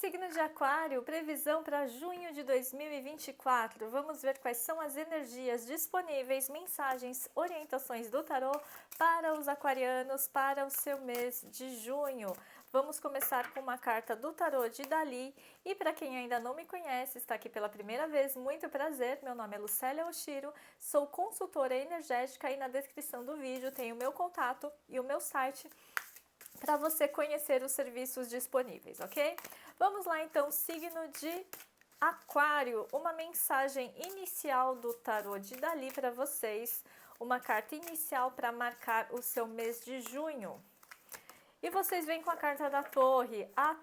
Signo de Aquário, previsão para junho de 2024. Vamos ver quais são as energias disponíveis, mensagens, orientações do tarô para os aquarianos para o seu mês de junho. Vamos começar com uma carta do tarô de Dali. E para quem ainda não me conhece, está aqui pela primeira vez, muito prazer. Meu nome é Lucélia Oshiro, sou consultora energética e na descrição do vídeo tem o meu contato e o meu site para você conhecer os serviços disponíveis, ok? Vamos lá então, signo de Aquário, uma mensagem inicial do tarô de Dali para vocês, uma carta inicial para marcar o seu mês de junho. E vocês vêm com a carta da Torre. A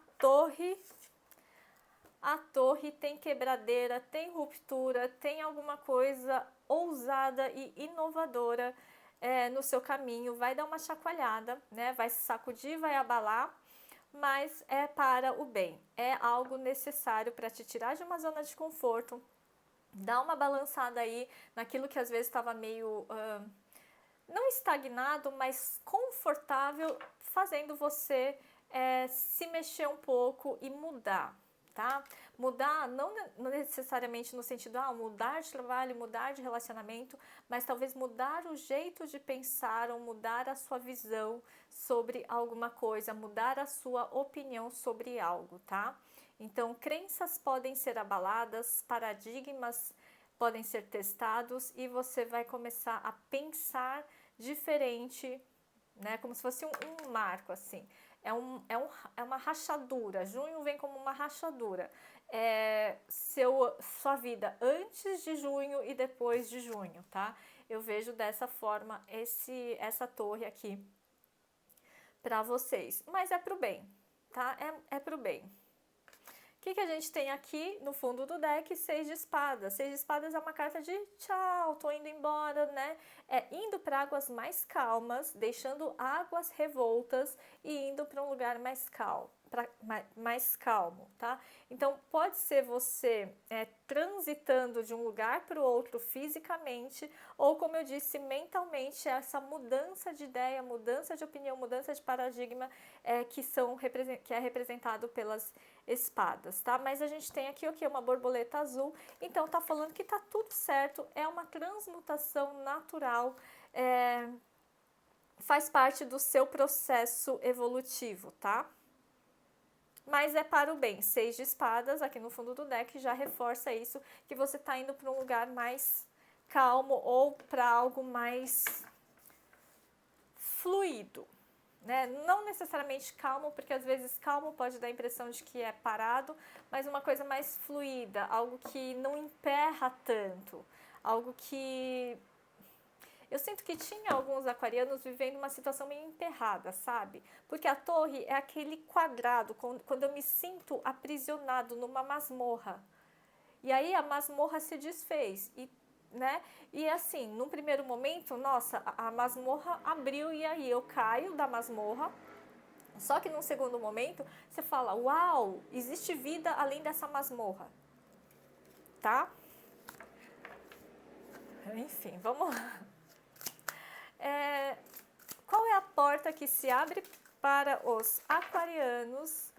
Torre tem quebradeira, tem ruptura, tem alguma coisa ousada e inovadora no seu caminho, vai dar uma chacoalhada, né? Vai se sacudir, vai abalar, mas é para o bem, é algo necessário para te tirar de uma zona de conforto, dar uma balançada aí naquilo que às vezes estava meio, não estagnado, mas confortável, fazendo você se mexer um pouco e mudar. Tá? Mudar não necessariamente no sentido mudar de trabalho, mudar de relacionamento, mas talvez mudar o jeito de pensar ou mudar a sua visão sobre alguma coisa, mudar a sua opinião sobre algo, tá? Então, crenças podem ser abaladas, paradigmas podem ser testados e você vai começar a pensar diferente, né? Como se fosse um marco, assim. É uma rachadura. Junho vem como uma rachadura. Sua vida antes de junho e depois de junho, tá? Eu vejo dessa forma essa torre aqui para vocês. Mas é pro bem, tá? É pro bem. O que a gente tem aqui no fundo do deck? 6 de espadas. 6 de espadas é uma carta de tchau, tô indo embora, né? Indo para águas mais calmas, deixando águas revoltas e indo para um lugar mais calmo, tá? Então, pode ser você transitando de um lugar para o outro fisicamente, ou como eu disse, mentalmente, essa mudança de ideia, mudança de opinião, mudança de paradigma que é representado pelas espadas, tá? Mas a gente tem aqui o que? Uma borboleta azul, então tá falando que tá tudo certo, é uma transmutação natural, faz parte do seu processo evolutivo, tá? Mas é para o bem. 6 de espadas aqui no fundo do deck já reforça isso, que você tá indo para um lugar mais calmo ou para algo mais fluido. Né? Não necessariamente calmo, porque às vezes calmo pode dar a impressão de que é parado, mas uma coisa mais fluida, algo que não emperra tanto, algo que... Eu sinto que tinha alguns aquarianos vivendo uma situação meio emperrada, sabe? Porque a torre é aquele quadrado, quando eu me sinto aprisionado numa masmorra. E aí a masmorra se desfez né? E assim, num primeiro momento, nossa, a masmorra abriu e aí eu caio da masmorra. Só que num segundo momento, você fala, uau, existe vida além dessa masmorra, tá? Enfim, vamos lá. Qual é a porta que se abre para os aquarianos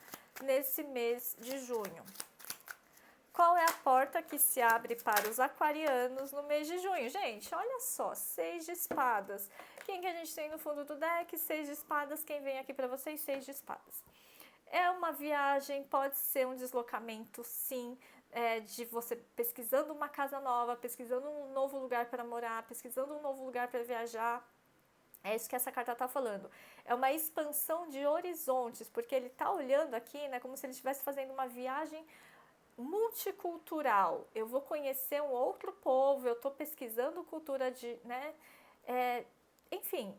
nesse mês de junho? Qual é a porta que se abre para os aquarianos no mês de junho? Gente, olha só, 6 de espadas. Quem que a gente tem no fundo do deck? 6 de espadas. Quem vem aqui para vocês? 6 de espadas. É uma viagem, pode ser um deslocamento, sim, de você pesquisando uma casa nova, pesquisando um novo lugar para morar, pesquisando um novo lugar para viajar. É isso que essa carta está falando. É uma expansão de horizontes, porque ele está olhando aqui, né, como se ele estivesse fazendo uma viagem multicultural. Eu vou conhecer um outro povo, eu estou pesquisando cultura né? Enfim,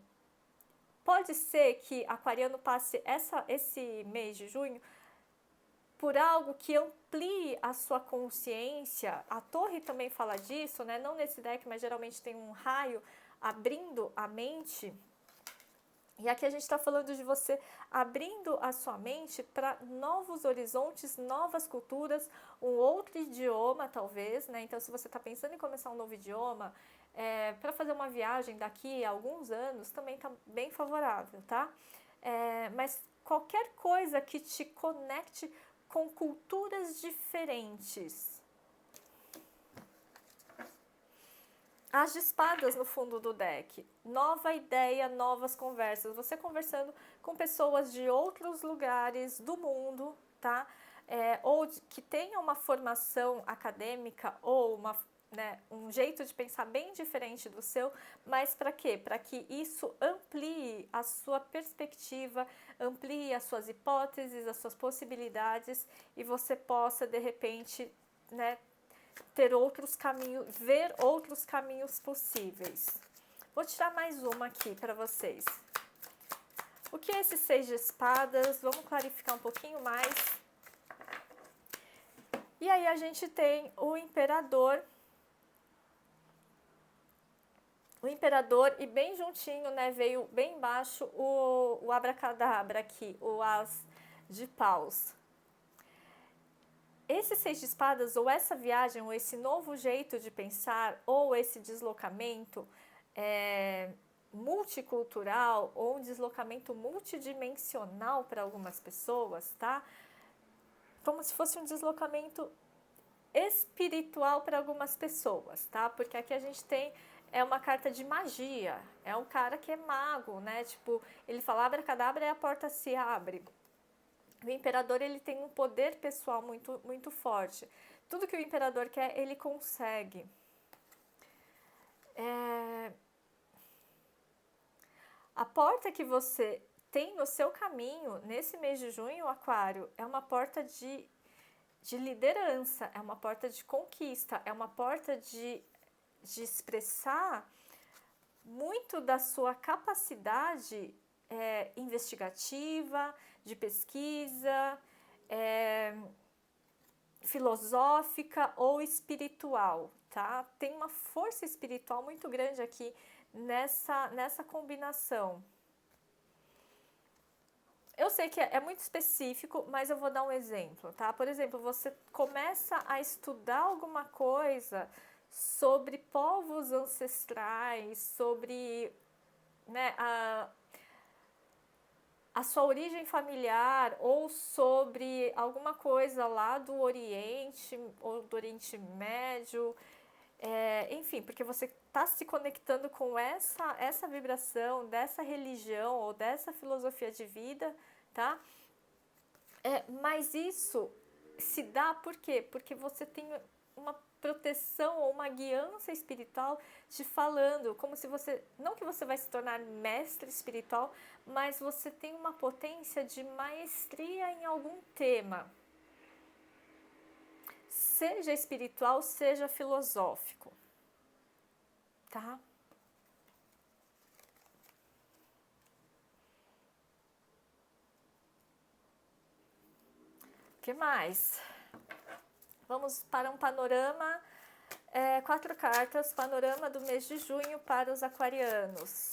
pode ser que aquariano passe esse mês de junho por algo que amplie a sua consciência. A torre também fala disso, né? Não nesse deck, mas geralmente tem um raio abrindo a mente. E aqui a gente está falando de você abrindo a sua mente para novos horizontes, novas culturas, um outro idioma talvez, né? Então, se você está pensando em começar um novo idioma, para fazer uma viagem daqui a alguns anos, também está bem favorável, tá? Mas qualquer coisa que te conecte com culturas diferentes. As de espadas no fundo do deck. Nova ideia, novas conversas. Você conversando com pessoas de outros lugares do mundo, tá? Ou que tenham uma formação acadêmica ou um jeito de pensar bem diferente do seu, mas para quê? Para que isso amplie a sua perspectiva, amplie as suas hipóteses, as suas possibilidades e você possa, de repente, ter outros caminhos, ver outros caminhos possíveis. Vou tirar mais uma aqui para vocês. O que é esse 6 de espadas? Vamos clarificar um pouquinho mais. E aí a gente tem o imperador. O imperador e bem juntinho, veio bem embaixo o abracadabra aqui, o as de paus. Esse 6 de espadas, ou essa viagem, ou esse novo jeito de pensar, ou esse deslocamento multicultural, ou um deslocamento multidimensional para algumas pessoas, tá? Como se fosse um deslocamento espiritual para algumas pessoas, tá? Porque aqui a gente tem uma carta de magia, é um cara que é mago, Tipo, ele fala abracadabra e a porta se abre. O imperador, ele tem um poder pessoal muito, muito forte. Tudo que o imperador quer, ele consegue. A porta que você tem no seu caminho, nesse mês de junho, Aquário, é uma porta de liderança, é uma porta de conquista, é uma porta de expressar muito da sua capacidade investigativa, de pesquisa, filosófica ou espiritual, tá? Tem uma força espiritual muito grande aqui nessa combinação. Eu sei que é muito específico, mas eu vou dar um exemplo, tá? Por exemplo, você começa a estudar alguma coisa sobre povos ancestrais, sobre a sua origem familiar ou sobre alguma coisa lá do Oriente ou do Oriente Médio, enfim, porque você está se conectando com essa vibração dessa religião ou dessa filosofia de vida, tá? Mas isso se dá por quê? Porque você tem uma proteção ou uma guiança espiritual te falando, como se você, não que você vai se tornar mestre espiritual, mas você tem uma potência de maestria em algum tema, seja espiritual, seja filosófico, tá? O que mais? Vamos para um panorama, 4 cartas, panorama do mês de junho para os aquarianos.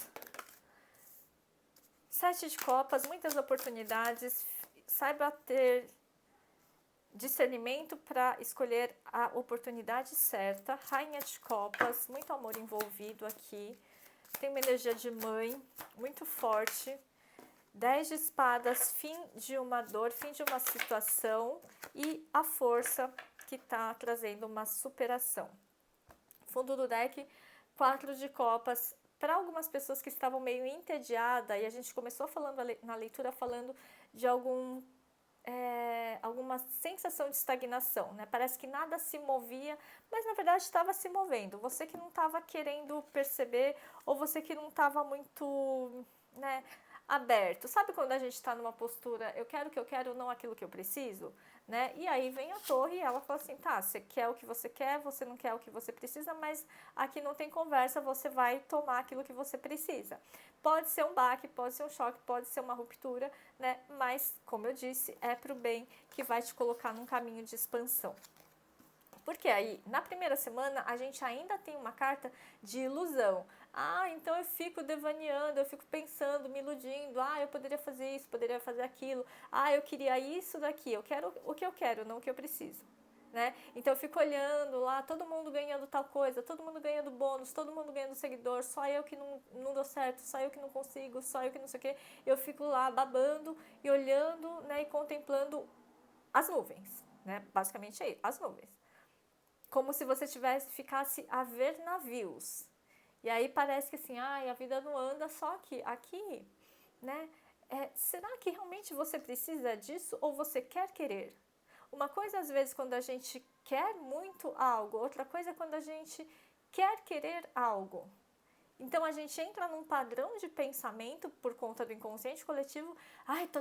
7 de copas, muitas oportunidades, saiba ter discernimento para escolher a oportunidade certa. Rainha de copas, muito amor envolvido aqui, tem uma energia de mãe muito forte. 10 de espadas, fim de uma dor, fim de uma situação e a força que está trazendo uma superação. Fundo do deck, 4 de copas. Para algumas pessoas que estavam meio entediadas, e a gente começou falando na leitura falando de alguma sensação de estagnação, Parece que nada se movia, mas na verdade estava se movendo. Você que não estava querendo perceber, ou você que não estava muito, aberto. Sabe quando a gente está numa postura, eu quero o que eu quero, não aquilo que eu preciso? E aí vem a torre e ela fala assim, tá, você quer o que você quer, você não quer o que você precisa, mas aqui não tem conversa, você vai tomar aquilo que você precisa. Pode ser um baque, pode ser um choque, pode ser uma ruptura, mas, como eu disse, é pro bem, que vai te colocar num caminho de expansão. Porque aí, na primeira semana, a gente ainda tem uma carta de ilusão. Então eu fico devaneando, eu fico pensando, me iludindo. Eu poderia fazer isso, poderia fazer aquilo. Eu queria isso daqui. Eu quero o que eu quero, não o que eu preciso. Então eu fico olhando lá, todo mundo ganhando tal coisa, todo mundo ganhando bônus, todo mundo ganhando seguidor, só eu que não dou certo, só eu que não consigo, só eu que não sei o quê. Eu fico lá babando e olhando, e contemplando as nuvens, né? Basicamente é isso, as nuvens. Como se você ficasse a ver navios. E aí parece que assim, a vida não anda só aqui. Aqui, né? Será que realmente você precisa disso ou você quer querer? Uma coisa às vezes quando a gente quer muito algo, outra coisa é quando a gente quer querer algo. Então a gente entra num padrão de pensamento por conta do inconsciente coletivo.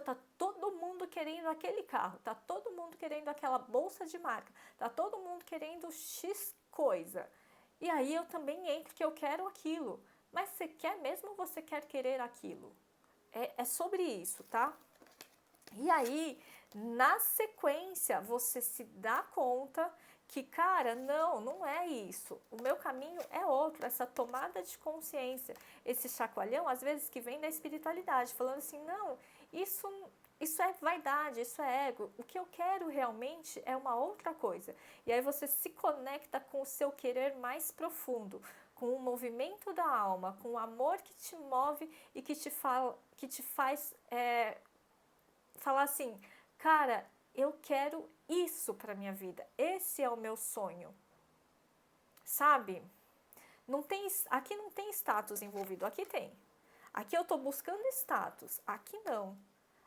Tá todo mundo querendo aquele carro, tá todo mundo querendo aquela bolsa de marca, tá todo mundo querendo X coisa. E aí eu também entro que eu quero aquilo. Mas você quer mesmo ou você quer querer aquilo? É sobre isso, tá? E aí, na sequência, você se dá conta que, cara, não é isso. O meu caminho é outro, essa tomada de consciência, esse chacoalhão, às vezes, que vem da espiritualidade, falando assim, não, isso é vaidade, isso é ego. O que eu quero realmente é uma outra coisa. E aí você se conecta com o seu querer mais profundo, com o movimento da alma, com o amor que te move e que te faz falar assim, cara, eu quero isso para minha vida. Esse é o meu sonho. Sabe? Aqui não tem status envolvido, aqui tem. Aqui eu tô buscando status, aqui não.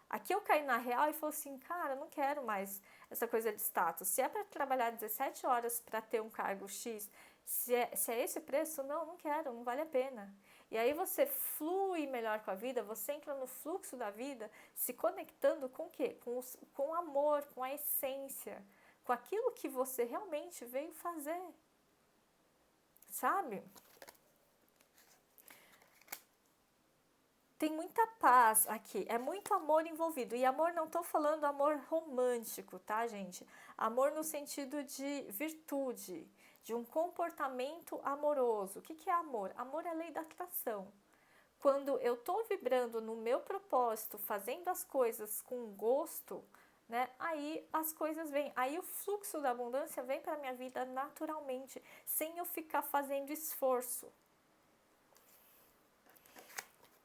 Aqui eu caí na real e falei assim, cara, não quero mais essa coisa de status. Se é para trabalhar 17 horas para ter um cargo X, se é esse o preço, não quero, não vale a pena. E aí você flui melhor com a vida, você entra no fluxo da vida, se conectando com o quê? Com o amor, com a essência, com aquilo que você realmente veio fazer. Sabe? Tem muita paz aqui, é muito amor envolvido. E amor, não estou falando amor romântico, tá, gente? Amor no sentido de virtude, de um comportamento amoroso. O que é amor? Amor é a lei da atração. Quando eu estou vibrando no meu propósito, fazendo as coisas com gosto, né? Aí as coisas vêm. Aí o fluxo da abundância vem para minha vida naturalmente, sem eu ficar fazendo esforço.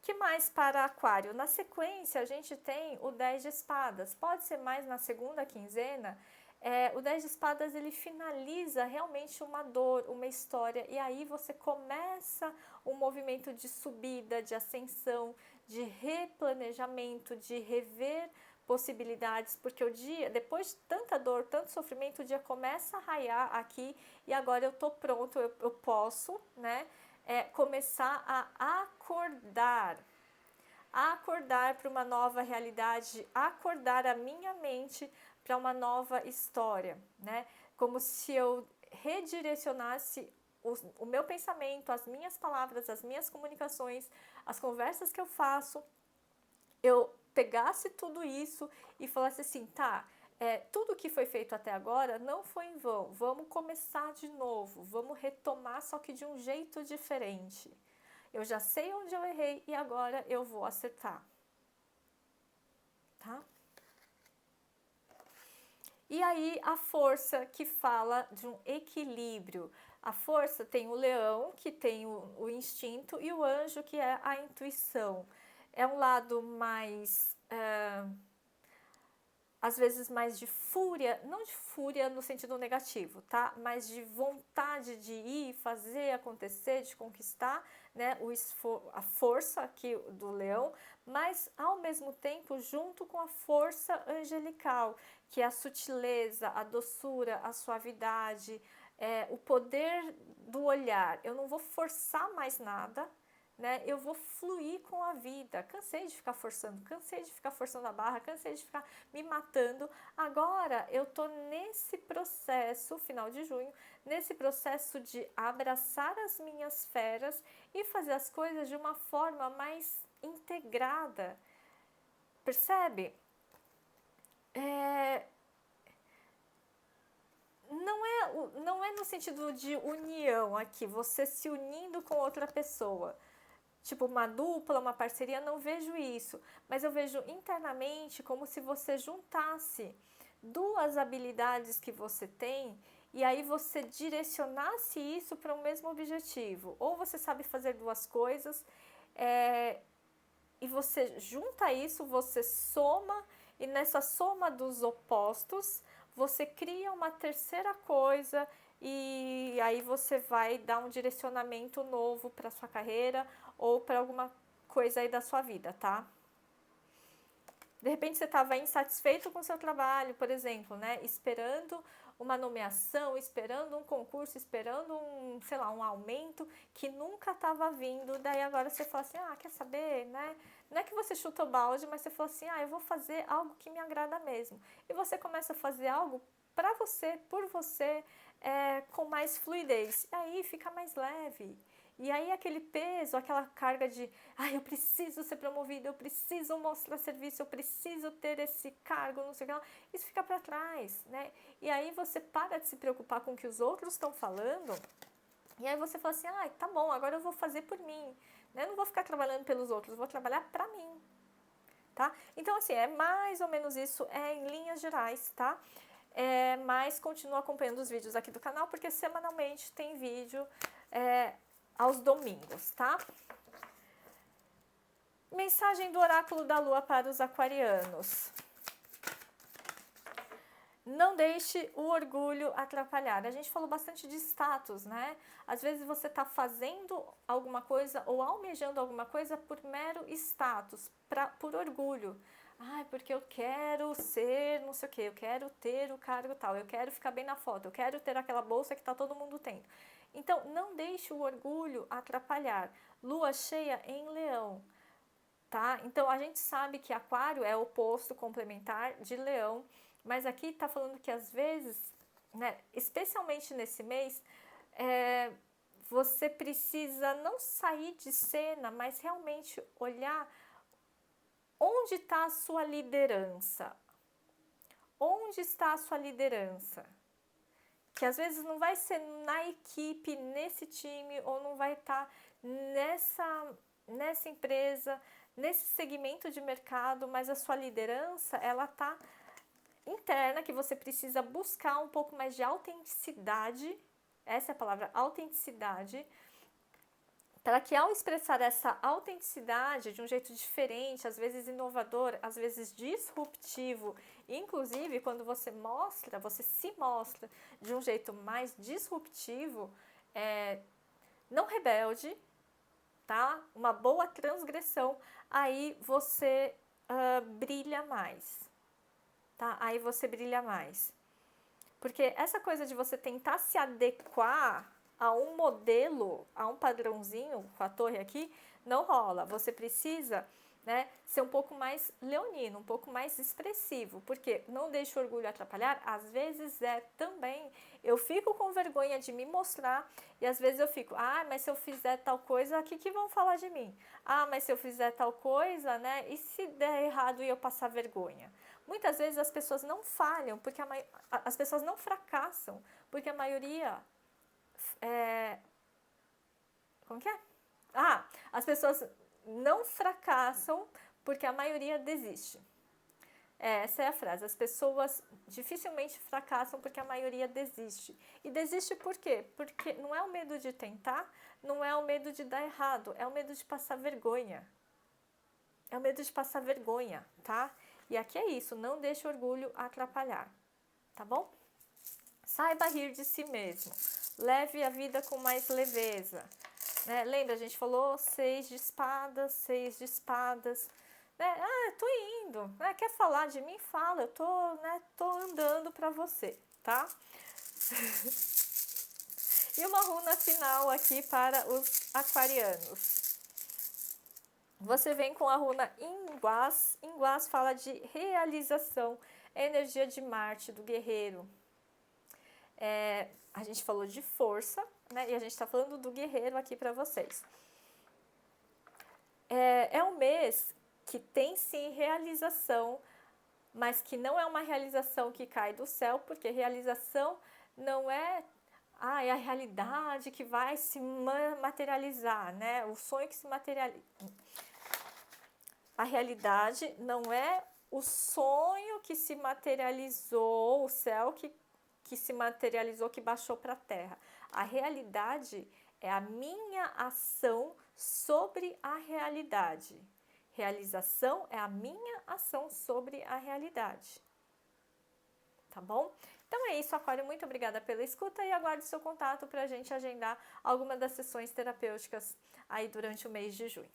Que mais para Aquário? Na sequência, a gente tem o 10 de espadas. Pode ser mais na segunda quinzena. O 10 de espadas, ele finaliza realmente uma dor, uma história. E aí você começa um movimento de subida, de ascensão, de replanejamento, de rever possibilidades. Porque o dia, depois de tanta dor, tanto sofrimento, o dia começa a raiar aqui. E agora eu tô pronto, eu posso, né? Começar a acordar para uma nova realidade, acordar a minha mente para uma nova história, né? Como se eu redirecionasse o meu pensamento, as minhas palavras, as minhas comunicações, as conversas que eu faço, eu pegasse tudo isso e falasse assim, tá, tudo que foi feito até agora não foi em vão, vamos começar de novo, vamos retomar, só que de um jeito diferente. Eu já sei onde eu errei e agora eu vou acertar. Tá? E aí a força que fala de um equilíbrio. A força tem o leão, que tem o instinto, e o anjo, que é a intuição. É um lado mais... às vezes mais de fúria, não de fúria no sentido negativo, tá? Mas de vontade de ir, fazer acontecer, de conquistar, né? A força aqui do leão, mas ao mesmo tempo junto com a força angelical, que é a sutileza, a doçura, a suavidade, o poder do olhar. Eu não vou forçar mais nada, né? Eu vou fluir com a vida. Cansei de ficar forçando, cansei de ficar forçando a barra, cansei de ficar me matando. Agora eu tô nesse processo, final de junho, nesse processo de abraçar as minhas feras e fazer as coisas de uma forma mais integrada. Percebe? Não é no sentido de união aqui, você se unindo com outra pessoa. Tipo uma dupla, uma parceria, não vejo isso, mas eu vejo internamente como se você juntasse duas habilidades que você tem e aí você direcionasse isso para o mesmo objetivo. Ou você sabe fazer duas coisas e você junta isso, você soma e nessa soma dos opostos, você cria uma terceira coisa e aí você vai dar um direcionamento novo para sua carreira ou para alguma coisa aí da sua vida, tá? De repente você estava insatisfeito com o seu trabalho, por exemplo, né? Esperando uma nomeação, esperando um concurso, esperando um, sei lá, um aumento que nunca estava vindo. Daí agora você fala assim, quer saber, né? Não é que você chuta o balde, mas você fala assim, eu vou fazer algo que me agrada mesmo. E você começa a fazer algo para você, por você, com mais fluidez. E aí fica mais leve. E aí aquele peso, aquela carga de eu preciso ser promovido, eu preciso mostrar serviço, eu preciso ter esse cargo, não sei o que lá, isso fica para trás, né? E aí você para de se preocupar com o que os outros estão falando, e aí você fala assim, tá bom, agora eu vou fazer por mim, né? Eu não vou ficar trabalhando pelos outros, eu vou trabalhar para mim, tá? Então assim, é mais ou menos isso, em linhas gerais, tá? Mas continua acompanhando os vídeos aqui do canal, porque semanalmente tem vídeo aos domingos, tá? Mensagem do oráculo da lua para os aquarianos. Não deixe o orgulho atrapalhar. A gente falou bastante de status, né? Às vezes você está fazendo alguma coisa ou almejando alguma coisa por mero status, por orgulho. Porque eu quero ser não sei o que, eu quero ter o cargo tal, eu quero ficar bem na foto, eu quero ter aquela bolsa que está todo mundo tendo. Então, não deixe o orgulho atrapalhar. Lua cheia em Leão. Tá? Então, a gente sabe que Aquário é o oposto complementar de Leão, mas aqui está falando que às vezes, né, especialmente nesse mês, você precisa não sair de cena, mas realmente olhar onde está a sua liderança. Onde está a sua liderança? Que às vezes não vai ser na equipe, nesse time, ou não vai estar nessa empresa, nesse segmento de mercado, mas a sua liderança, ela tá interna, que você precisa buscar um pouco mais de autenticidade, essa é a palavra, autenticidade, para que ao expressar essa autenticidade de um jeito diferente, às vezes inovador, às vezes disruptivo, inclusive quando você se mostra de um jeito mais disruptivo, não rebelde, tá? Uma boa transgressão, aí você brilha mais, tá? Aí você brilha mais. Porque essa coisa de você tentar se adequar a um modelo, a um padrãozinho, com a torre aqui, não rola. Você precisa, né, ser um pouco mais leonino, um pouco mais expressivo, porque não deixa o orgulho atrapalhar, às vezes também, eu fico com vergonha de me mostrar, e às vezes eu fico, mas se eu fizer tal coisa, o que vão falar de mim? Mas se eu fizer tal coisa, né, e se der errado e eu passar vergonha? Muitas vezes as pessoas não falham, porque as pessoas não fracassam, porque a maioria como que é? As pessoas não fracassam porque a maioria desiste. Essa é a frase. As pessoas dificilmente fracassam porque a maioria desiste. E desiste por quê? Porque não é o medo de tentar, não é o medo de dar errado, é o medo de passar vergonha. É o medo de passar vergonha, tá? E aqui é isso, não deixe o orgulho atrapalhar, tá bom? Saiba rir de si mesmo. Leve a vida com mais leveza. Né? Lembra, a gente falou 6 de espadas, 6 de espadas. Né? Eu tô indo. Né? Quer falar de mim? Fala. Eu tô andando para você, tá? E uma runa final aqui para os aquarianos. Você vem com a runa Inguás. Inguás fala de realização, energia de Marte, do guerreiro. A gente falou de força, né? E a gente está falando do guerreiro aqui para vocês. É um mês que tem sim realização, mas que não é uma realização que cai do céu, porque realização não é a realidade que vai se materializar, né? O sonho que se materializa. A realidade não é o sonho que se materializou, o céu que se materializou, que baixou para a terra. A realidade é a minha ação sobre a realidade. Realização é a minha ação sobre a realidade. Tá bom? Então é isso, Aquário. Muito obrigada pela escuta e aguardo seu contato para a gente agendar alguma das sessões terapêuticas aí durante o mês de junho.